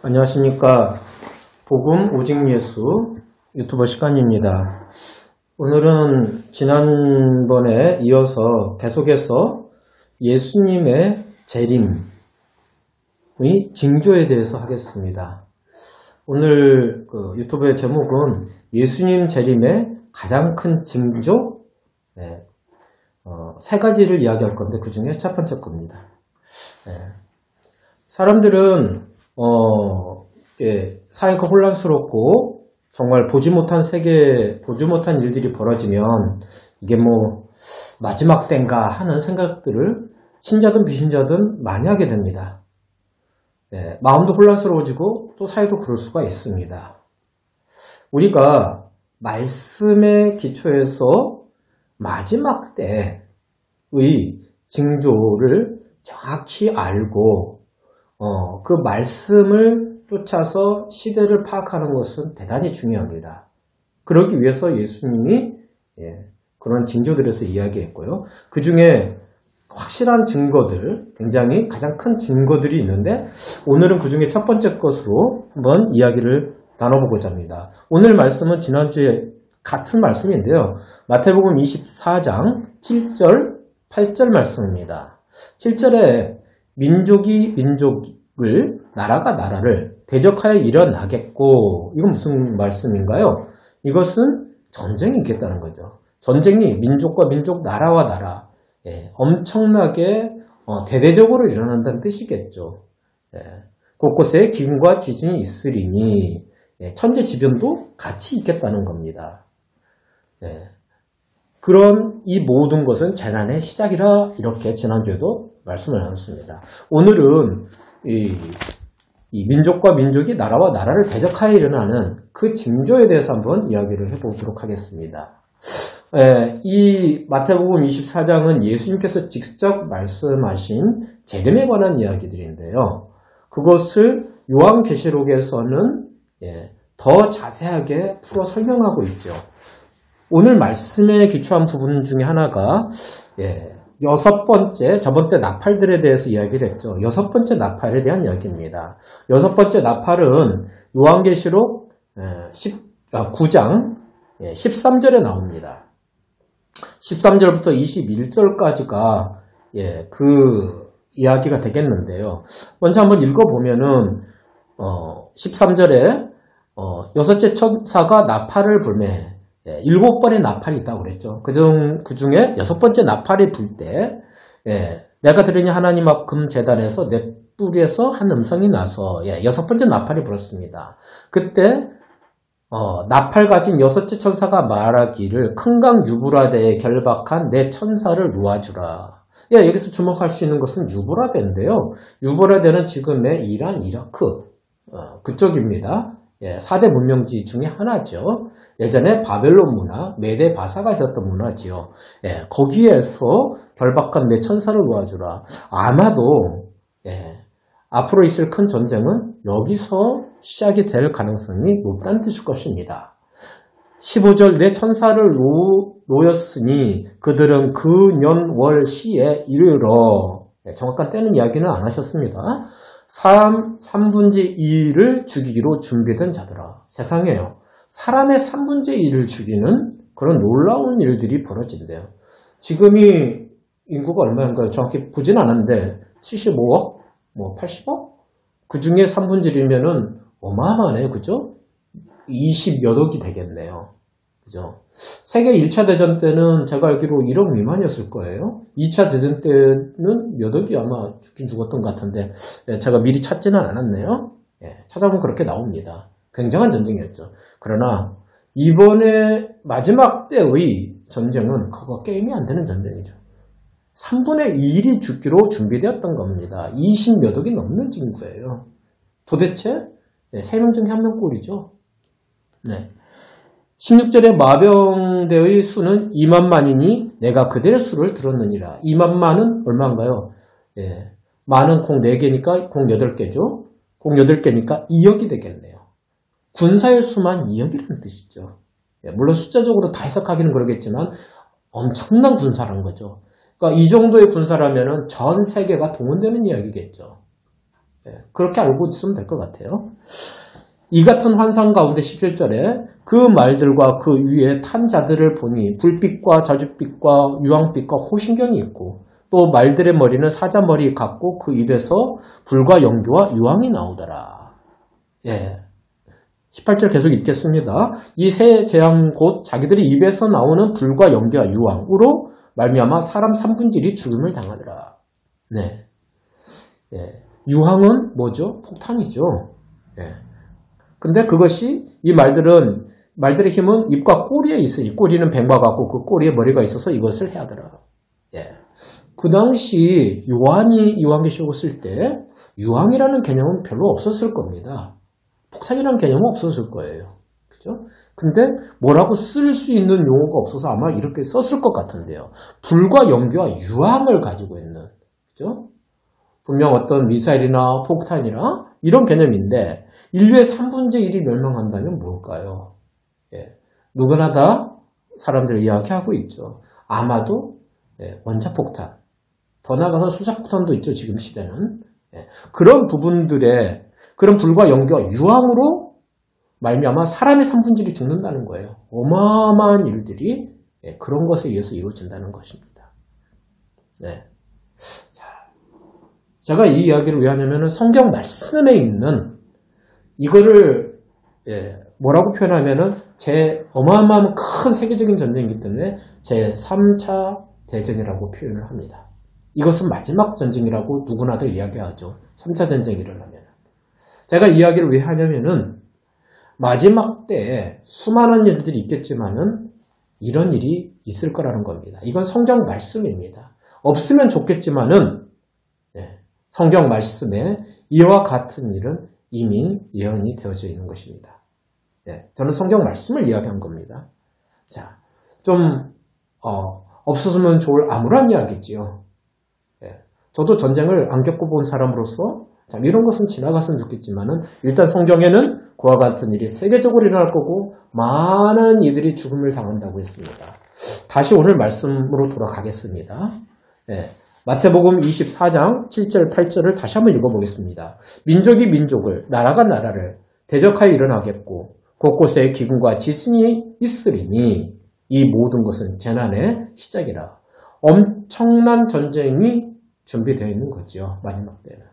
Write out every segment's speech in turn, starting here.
안녕하십니까. 복음 오직 예수 유튜버 시간입니다. 오늘은 지난번에 이어서 계속해서 예수님의 재림의 징조에 대해서 하겠습니다. 오늘 유튜브의 제목은 예수님 재림의 가장 큰 징조 세 가지를 이야기할 건데 그 중에 첫 번째 겁니다. 사람들은 사회가 혼란스럽고 정말 보지 못한 일들이 벌어지면 이게 마지막 때인가 하는 생각들을 신자든 비신자든 많이 하게 됩니다. 마음도 혼란스러워지고 또 사회도 그럴 수가 있습니다. 우리가 말씀의 기초에서 마지막 때의 징조를 정확히 알고 그 말씀을 쫓아서 시대를 파악하는 것은 대단히 중요합니다. 그러기 위해서 예수님이 그런 징조들에서 이야기했고요. 그 중에 확실한 증거들, 굉장히 가장 큰 증거들이 있는데 오늘은 그 중에 첫 번째 것으로 한번 이야기를 나눠보고자 합니다. 오늘 말씀은 지난주에 같은 말씀인데요. 마태복음 24장 7절, 8절 말씀입니다. 7절에 민족이 민족을, 나라가 나라를 대적하여 일어나겠고, 이건 무슨 말씀인가요? 이것은 전쟁이 있겠다는 거죠. 전쟁이 민족과 민족, 나라와 나라, 엄청나게 대대적으로 일어난다는 뜻이겠죠. 곳곳에 기근과 지진이 있으리니 천재지변도 같이 있겠다는 겁니다. 그런 이 모든 것은 재난의 시작이라 이렇게 지난주에도 말씀을 나눴습니다. 오늘은 이 민족과 민족이 나라와 나라를 대적하여 일어나는 그 징조에 대해서 한번 이야기를 해보도록 하겠습니다. 이 마태복음 24장은 예수님께서 직접 말씀하신 재림에 관한 이야기들인데요. 그것을 요한계시록에서는 더 자세하게 풀어 설명하고 있죠. 오늘 말씀에 기초한 부분 중에 하나가 여섯 번째, 저번 때 나팔들에 대해서 이야기를 했죠. 여섯 번째 나팔에 대한 이야기입니다. 여섯 번째 나팔은 요한계시록 9장 13절에 나옵니다. 13절부터 21절까지가 그 이야기가 되겠는데요. 먼저 한번 읽어보면은 13절에 여섯째 천사가 나팔을 불매 7번의 나팔이 있다고 그랬죠. 그 중에 6번째 나팔이 불 때, 내가 들으니 하나님 앞 금제단에서 내 뿔에서 한 음성이 나서, 6번째 나팔이 불었습니다. 그때, 나팔 가진 6째 천사가 말하기를 큰 강 유브라데에 결박한 내 천사를 놓아주라. 여기서 주목할 수 있는 것은 유브라데인데요. 유브라데는 지금의 이란, 이라크, 그쪽입니다. 4대 문명지 중에 하나죠. 예전에 바벨론 문화, 메데 바사가 있었던 문화지요. 거기에서 결박한 내 천사를 놓아주라. 아마도 앞으로 있을 큰 전쟁은 여기서 시작이 될 가능성이 높다는 뜻일 것입니다. 15절 내 천사를 놓였으니 그들은 그 년 월 시에 이르러 정확한 때는 이야기는 안 하셨습니다. 3분의 2를 죽이기로 준비된 자들아. 세상에요. 사람의 3분의 2를 죽이는 그런 놀라운 일들이 벌어진대요. 지금이 인구가 얼마인가요? 정확히 보진 않았는데 75억? 80억? 그 중에 3분의 1이면은 어마어마하네요. 그죠? 20몇 억이 되겠네요. 그죠? 세계 1차 대전 때는 제가 알기로 1억 미만이었을 거예요. 2차 대전 때는 몇 억이 아마 죽긴 죽었던 것 같은데 제가 미리 찾지는 않았네요. 찾아보면 그렇게 나옵니다. 굉장한 전쟁이었죠. 그러나 이번에 마지막 때의 전쟁은 그거 게임이 안 되는 전쟁이죠. 3분의 1이 죽기로 준비되었던 겁니다. 20 몇 억이 넘는 징후예요. 도대체 3명 중에 1명 꼴이죠. 16절에 마병대의 수는 2만만이니 내가 그들의 수를 들었느니라. 2만만은 얼마인가요? 만은 공 4개니까 공 8개죠. 공 8개니까 2억이 되겠네요. 군사의 수만 2억이라는 뜻이죠. 물론 숫자적으로 다 해석하기는 그러겠지만 엄청난 군사라는 거죠. 그러니까 이 정도의 군사라면은 전 세계가 동원되는 이야기겠죠. 그렇게 알고 있으면 될 것 같아요. 이 같은 환상 가운데 17절에 그 말들과 그 위에 탄 자들을 보니 불빛과 자줏빛과 유황빛과 호신경이 있고 또 말들의 머리는 사자머리 같고 그 입에서 불과 연기와 유황이 나오더라. 18절 계속 읽겠습니다. 이 세 재앙 곧 자기들이 입에서 나오는 불과 연기와 유황으로 말미암아 사람 3분질이 죽음을 당하더라. 유황은 뭐죠? 폭탄이죠. 근데 그것이 이 말들의 힘은 입과 꼬리에 있으니 꼬리는 뱀과 같고 그 꼬리에 머리가 있어서 이것을 해하더라. 그 당시 요한이 요한계시록을 쓸 때 유황이라는 개념은 별로 없었을 겁니다. 폭탄이라는 개념은 없었을 거예요. 그죠? 근데 뭐라고 쓸 수 있는 용어가 없어서 아마 이렇게 썼을 것 같은데요. 불과 연기와 유황을 가지고 있는, 그죠? 분명 어떤 미사일이나 폭탄이나 이런 개념인데 인류의 3분의 1이 멸망한다면 뭘까요? 누구나 다 사람들 이야기하고 있죠. 아마도 원자폭탄, 더 나아가서 수자폭탄도 있죠. 지금 시대는. 그런 부분들의 그런 불과 연기와 유황으로 말미암아 사람의 3분의 1이 죽는다는 거예요. 어마어마한 일들이 그런 것에 의해서 이루어진다는 것입니다. 제가 이 이야기를 왜 하냐면은 성경 말씀에 있는 이거를 뭐라고 표현하면은 제 어마어마한 큰 세계적인 전쟁이기 때문에 제 3차 대전이라고 표현을 합니다. 이것은 마지막 전쟁이라고 누구나들 이야기하죠. 3차 전쟁이 일어나면. 제가 이 이야기를 왜 하냐면은 마지막 때에 수많은 일들이 있겠지만은 이런 일이 있을 거라는 겁니다. 이건 성경 말씀입니다. 없으면 좋겠지만은 성경 말씀에 이와 같은 일은 이미 예언이 되어져 있는 것입니다. 저는 성경 말씀을 이야기한 겁니다. 자, 좀 없었으면 좋을 암울한 이야기지요. 저도 전쟁을 안 겪어본 사람으로서 이런 것은 지나갔으면 좋겠지만은 일단 성경에는 그와 같은 일이 세계적으로 일어날 거고 많은 이들이 죽음을 당한다고 했습니다. 다시 오늘 말씀으로 돌아가겠습니다. 마태복음 24장 7절 8절을 다시 한번 읽어보겠습니다. 민족이 민족을 나라가 나라를 대적하여 일어나겠고 곳곳에 기근과 지진이 있으리니 이 모든 것은 재난의 시작이라. 엄청난 전쟁이 준비되어 있는 거죠. 마지막 때는.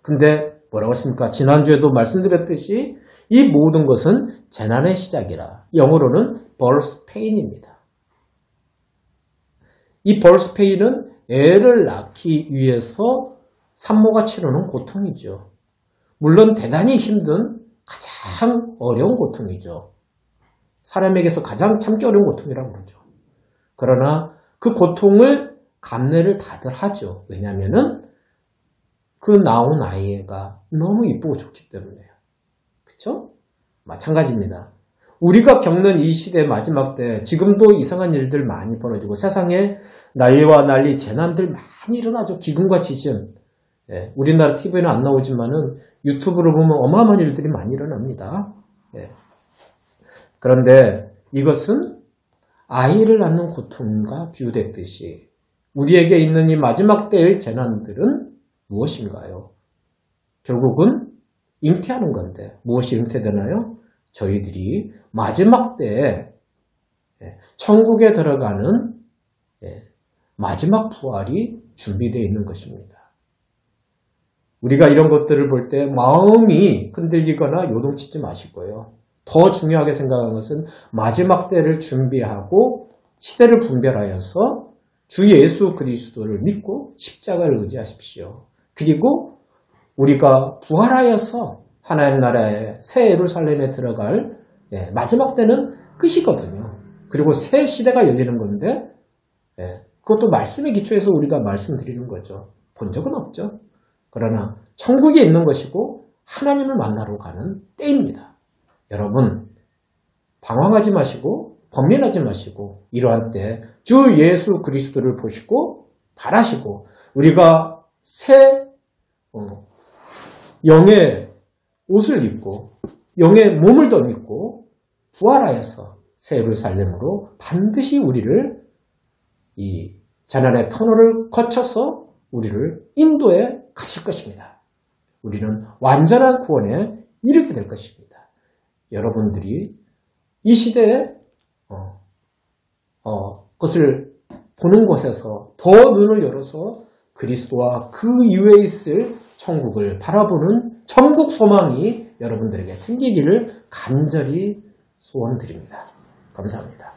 근데 뭐라고 했습니까? 지난주에도 말씀드렸듯이 이 모든 것은 재난의 시작이라. 영어로는 birth pain입니다. 이 birth pain은 애를 낳기 위해서 산모가 치르는 고통이죠. 물론 대단히 힘든 가장 어려운 고통이죠. 사람에게서 가장 참기 어려운 고통이라고 그러죠. 그러나 그 고통을 감내를 다들 하죠. 왜냐하면은 그 나온 아이가 너무 이쁘고 좋기 때문에요. 그쵸? 마찬가지입니다. 우리가 겪는 이 시대 마지막 때 지금도 이상한 일들 많이 벌어지고 세상에 난리와 난리 재난들 많이 일어나죠. 기근과 지진. 우리나라 TV에는 안 나오지만은 유튜브로 보면 어마어마한 일들이 많이 일어납니다. 그런데 이것은 아이를 낳는 고통과 비유됐듯이 우리에게 있는 이 마지막 때의 재난들은 무엇인가요? 결국은 잉태하는 건데 무엇이 잉태되나요? 저희들이 마지막 때에 천국에 들어가는 마지막 부활이 준비되어 있는 것입니다. 우리가 이런 것들을 볼 때 마음이 흔들리거나 요동치지 마시고요. 더 중요하게 생각하는 것은 마지막 때를 준비하고 시대를 분별하여서 주 예수 그리스도를 믿고 십자가를 의지하십시오. 그리고 우리가 부활하여서 하나님 나라의 새 예루살렘에 들어갈 마지막 때는 끝이거든요. 그리고 새 시대가 열리는 건데 그것도 말씀에 기초해서 우리가 말씀드리는 거죠. 본 적은 없죠. 그러나 천국에 있는 것이고 하나님을 만나러 가는 때입니다. 여러분 방황하지 마시고 번민하지 마시고 이러한 때 주 예수 그리스도를 보시고 바라시고 우리가 새 영의 옷을 입고 영의 몸을 덧입고 부활하여서 새 예루살렘으로 반드시 우리를 이 재난의 터널을 거쳐서 우리를 인도해 가실 것입니다. 우리는 완전한 구원에 이르게 될 것입니다. 여러분들이 이 시대에 그것을 보는 곳에서 더 눈을 열어서 그리스도와 그 이후에 있을 천국을 바라보는 천국 소망이 여러분들에게 생기기를 간절히 소원드립니다. 감사합니다.